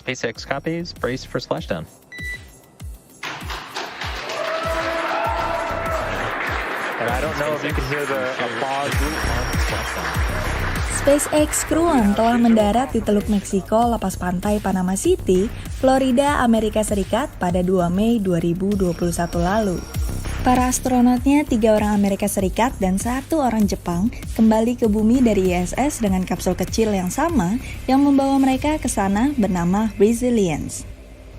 SpaceX copies, brace for splashdown. And I don't know if you can hear the applause on splashdown. SpaceX Crew One telah mendarat di Teluk Meksiko, lepas pantai Panama City, Florida, Amerika Serikat pada 2 Mei 2021 lalu. Para astronotnya 3 orang Amerika Serikat dan 1 orang Jepang kembali ke bumi dari ISS dengan kapsul kecil yang sama yang membawa mereka ke sana bernama Resilience.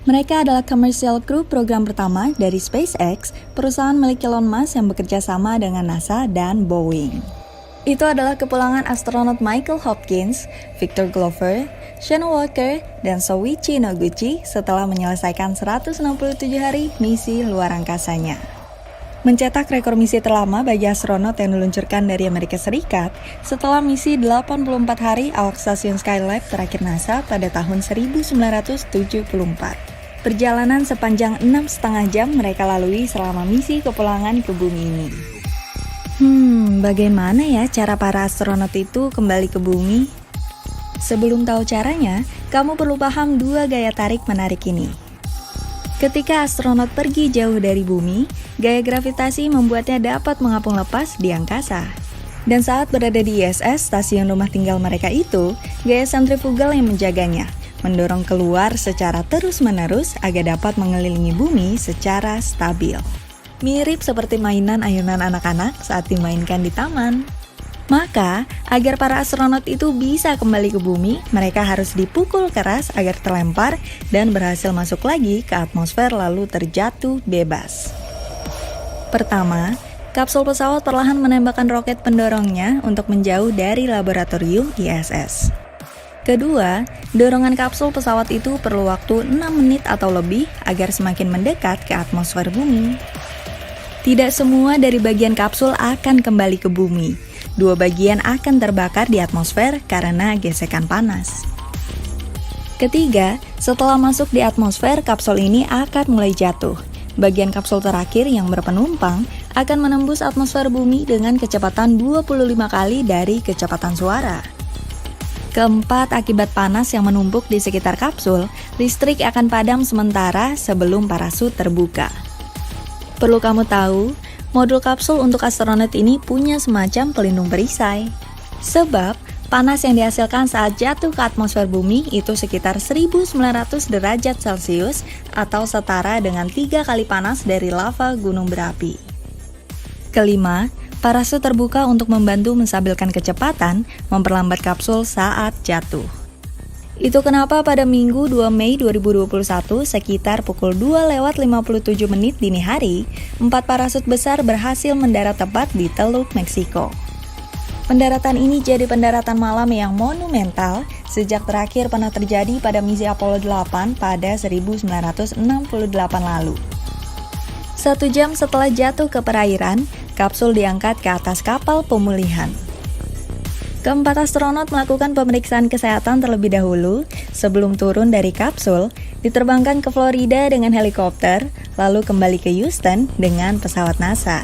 Mereka adalah commercial crew program pertama dari SpaceX, perusahaan milik Elon Musk yang bekerja sama dengan NASA dan Boeing. Itu adalah kepulangan astronot Michael Hopkins, Victor Glover, Sean Walker, dan Soichi Noguchi setelah menyelesaikan 167 hari misi luar angkasanya. Mencetak rekor misi terlama bagi astronot yang diluncurkan dari Amerika Serikat setelah misi 84 hari awak stasiun Skylab terakhir NASA pada tahun 1974. Perjalanan sepanjang 6,5 jam mereka lalui selama misi kepulangan ke bumi ini. Bagaimana ya cara para astronot itu kembali ke bumi? Sebelum tahu caranya, kamu perlu paham 2 gaya tarik menarik ini. Ketika astronot pergi jauh dari bumi, gaya gravitasi membuatnya dapat mengapung lepas di angkasa. Dan saat berada di ISS, stasiun rumah tinggal mereka itu, gaya sentrifugal yang menjaganya, mendorong keluar secara terus-menerus agar dapat mengelilingi bumi secara stabil. Mirip seperti mainan ayunan anak-anak saat dimainkan di taman. Maka, agar para astronot itu bisa kembali ke bumi, mereka harus dipukul keras agar terlempar dan berhasil masuk lagi ke atmosfer lalu terjatuh bebas. Pertama, kapsul pesawat perlahan menembakkan roket pendorongnya untuk menjauh dari laboratorium ISS. Kedua, dorongan kapsul pesawat itu perlu waktu 6 menit atau lebih agar semakin mendekat ke atmosfer bumi. Tidak semua dari bagian kapsul akan kembali ke bumi. 2 bagian akan terbakar di atmosfer karena gesekan panas. Ketiga, setelah masuk di atmosfer, kapsul ini akan mulai jatuh. Bagian kapsul terakhir yang berpenumpang akan menembus atmosfer bumi dengan kecepatan 25 kali dari kecepatan suara. Keempat, akibat panas yang menumpuk di sekitar kapsul, listrik akan padam sementara sebelum parasut terbuka. Perlu kamu tahu, modul kapsul untuk astronot ini punya semacam pelindung perisai. Sebab, panas yang dihasilkan saat jatuh ke atmosfer bumi itu sekitar 1900 derajat Celcius atau setara dengan 3 kali panas dari lava gunung berapi. Kelima, parasut terbuka untuk membantu menstabilkan kecepatan, memperlambat kapsul saat jatuh. Itu kenapa pada Minggu 2 Mei 2021 sekitar pukul 2:57 dini hari, 4 parasut besar berhasil mendarat tepat di Teluk Meksiko. Pendaratan ini jadi pendaratan malam yang monumental sejak terakhir pernah terjadi pada misi Apollo 8 pada 1968 lalu. 1 jam setelah jatuh ke perairan, kapsul diangkat ke atas kapal pemulihan. Keempat astronot melakukan pemeriksaan kesehatan terlebih dahulu sebelum turun dari kapsul, diterbangkan ke Florida dengan helikopter, lalu kembali ke Houston dengan pesawat NASA.